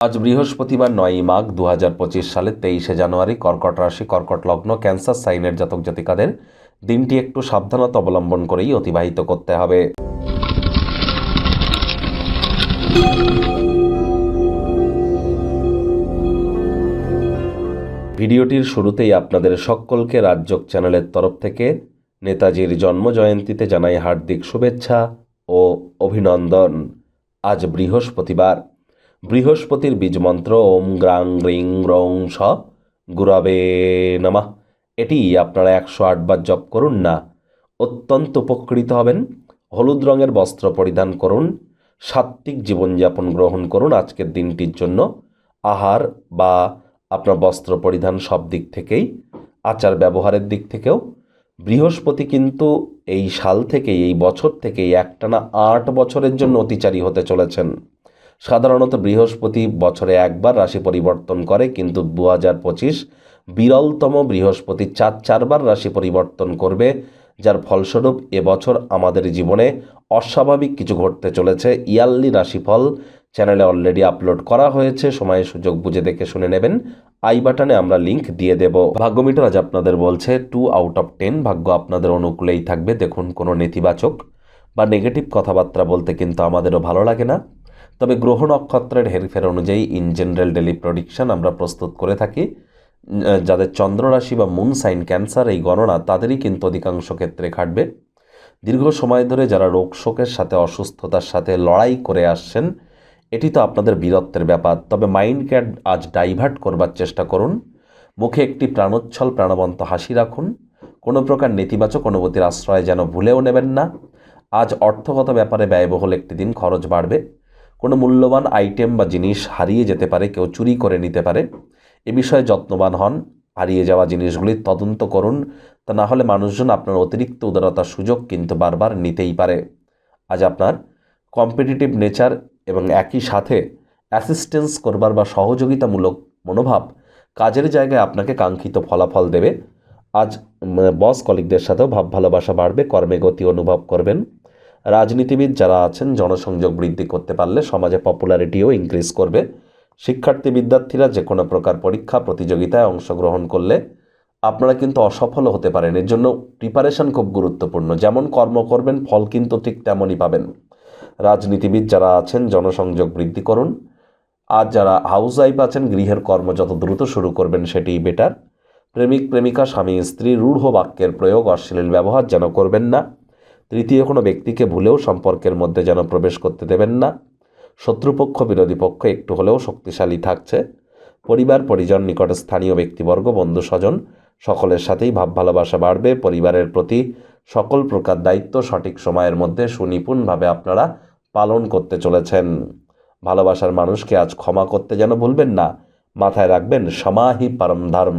আজ বৃহস্পতিবার 9ই মাঘ 2025 সালের 23শে জানুয়ারি। কর্কট রাশি, কর্কট লগ্ন, ক্যান্সার সাইনের জাতক জাতিকাদের দিনটি একটু সাবধানতা অবলম্বন করেই অতিবাহিত করতে হবে। ভিডিওটির শুরুতেই আপনাদের সকলকে রাজযোগ চ্যানেলের তরফ থেকে নেতাজির জন্মজয়ন্তীতে জানাই হার্দিক শুভেচ্ছা ও অভিনন্দন। আজ বৃহস্পতিবার। বৃহস্পতির বীজমন্ত্র ওম গ্রাং গ্রিং রং স গুরবে নমঃ। এটি আপনারা 108 বার জপ করুন না, অত্যন্ত উপকৃত হবেন। হলুদ রঙের বস্ত্র পরিধান করুন, সাত্ত্বিক জীবনযাপন গ্রহণ করুন। আজকের দিনটির জন্য আহার বা আপনার বস্ত্র পরিধান সব দিক থেকেই, আচার ব্যবহারের দিক থেকেও বৃহস্পতি কিন্তু এই সাল থেকেই, এই বছর থেকেই একটানা 8 বছরের জন্য অতিচারী হতে চলেছেন। সাধারণত বৃহস্পতি বছরে একবার রাশি পরিবর্তন করে, কিন্তু 2025 বিরলতম বৃহস্পতি 4বার রাশি পরিবর্তন করবে, যার ফলস্বরূপ এবছর আমাদের জীবনে অস্বাভাবিক কিছু ঘটতে চলেছে। ইয়ারলি রাশিফল চ্যানেলে অলরেডি আপলোড করা হয়েছে, সময় সুযোগ বুঝে দেখে শুনে নেবেন। আই বাটনে আমরা লিংক দিয়ে দেব। ভাগ্যমিটার আজ আপনাদের বলছে 2 আউট অফ 10, ভাগ্য আপনাদের অনুকূলেই থাকবে। দেখুন, কোনো নেতিবাচক বা নেগেটিভ কথাবার্তা বলতে কিন্তু আমাদেরও ভালো লাগে না, তবে গ্রহ নক্ষত্রের হেরফের অনুযায়ী ইন জেনারেল ডেলি প্রেডিকশন আমরা প্রস্তুত করে থাকি। যাদের চন্দ্র রাশি বা মুন সাইন ক্যান্সার, এই গণনা তাদেরই কিন্তু অধিকাংশ ক্ষেত্রে খাটবে। দীর্ঘ সময় ধরে যারা রোগ শোকের সাথে, অসুস্থতার সাথে লড়াই করে আসছেন, এটি তো আপনাদের বীরত্বের ব্যাপার। তবে মাইন্ডকে আজ ডাইভার্ট করবার চেষ্টা করুন। মুখে একটি প্রাণোচ্ছল প্রাণবন্ত হাসি রাখুন। কোনো প্রকার নেতিবাচক অনুভূতির আশ্রয় যেন ভুলেও নেবেন না। আজ অর্থগত ব্যাপারে ব্যয়বহুল একটি দিন, খরচ বাড়বে। কোনো মূল্যবান আইটেম বা জিনিস হারিয়ে যেতে পারে, কেউ চুরি করে নিতে পারে। এ বিষয়ে যত্নবান হন। হারিয়ে যাওয়া জিনিসগুলির তদন্ত করুন, তা না হলে মানুষজন আপনার অতিরিক্ত উদারতার সুযোগ কিন্তু বারবার নিতেই পারে। আজ আপনার কম্পিটিটিভ নেচার এবং একই সাথে অ্যাসিস্ট্যান্স করবার বা সহযোগিতামূলক মনোভাব কাজের জায়গায় আপনাকে কাঙ্ক্ষিত ফলাফল দেবে। আজ বস কলিগদের সাথেও ভাব ভালোবাসা বাড়বে, কর্মে গতি অনুভব করবেন। রাজনীতিবিদ যারা আছেন, জনসংযোগ বৃদ্ধি করতে পারলে সমাজে পপুলারিটিও ইনক্রিজ করবে। শিক্ষার্থী বিদ্যার্থীরা যে কোনো প্রকার পরীক্ষা প্রতিযোগিতায় অংশগ্রহণ করলে আপনারা কিন্তু অসফল হতে পারেন। এর জন্য প্রিপারেশন খুব গুরুত্বপূর্ণ। যেমন কর্ম করবেন, ফল কিন্তু ঠিক তেমনই পাবেন। রাজনীতিবিদ যারা আছেন, জনসংযোগ বৃদ্ধি করুন। আজ যারা হাউস ওয়াইফ আছেন, গৃহের কর্ম যত দ্রুত শুরু করবেন সেটিই বেটার। প্রেমিক প্রেমিকা, স্বামী স্ত্রী রূঢ় বাক্যের প্রয়োগ, অশ্লীল ব্যবহার যেন করবেন না। তৃতীয় কোনো ব্যক্তিকে ভুলেও সম্পর্কের মধ্যে যেন প্রবেশ করতে দেবেন না। শত্রুপক্ষ, বিরোধী পক্ষ একটু হলেও শক্তিশালী থাকছে। পরিবার পরিজন, নিকট স্থানীয় ব্যক্তিবর্গ, বন্ধু স্বজন সকলের সাথেই ভাব ভালোবাসা বাড়বে। পরিবারের প্রতি সকল প্রকার দায়িত্ব সঠিক সময়ের মধ্যে সুনিপুণভাবে আপনারা পালন করতে চলেছেন। ভালোবাসার মানুষকে আজ ক্ষমা করতে যেন ভুলবেন না। মাথায় রাখবেন, সমাহি পরম ধর্ম।